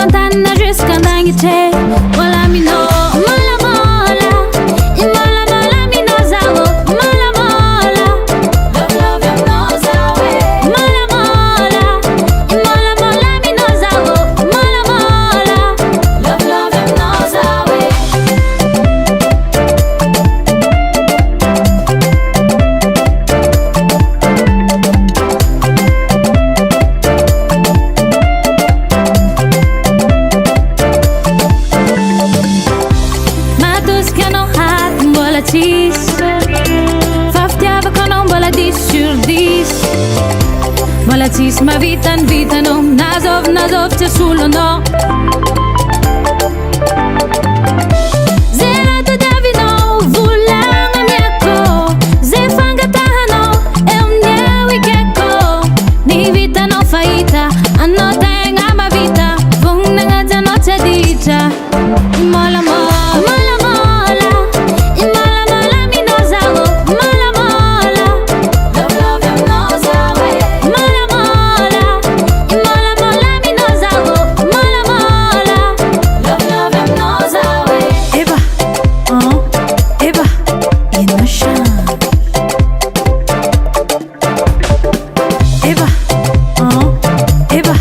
lontana jusqu'en Angleterre. Voilà mi no, mola mola, e mola mola mi no zawo, mola mola. Love love em no zawe. Mola mola, e mola mola mi no zawo, mola mola. Love love em no zawe. Volatis ma vitan vitano, nazov c'è sullo no. Zerato davino, vulang miako, ze fangatahano, e un niewi keko. Ni vitano faita, anno tenga ma vita, vung nanga jano c'è dita. Mola mola, mola mola, e mola mola mi no zawo, mola mola. Love love em no zawe. Mola mola, e mola mola mi no zawo, mola mola. Love love em no zawe. Eva, Eva, in the shine. Eva, Eva.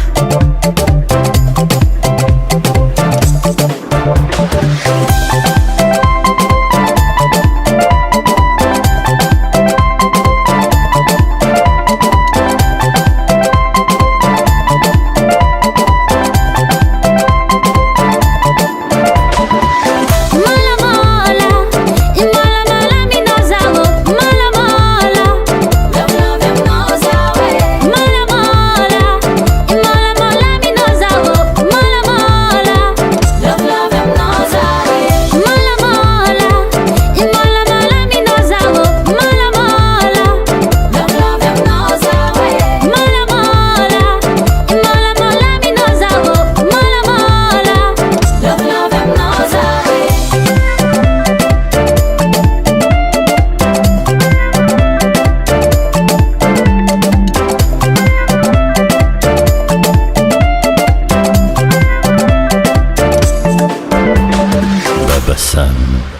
Baba Sam.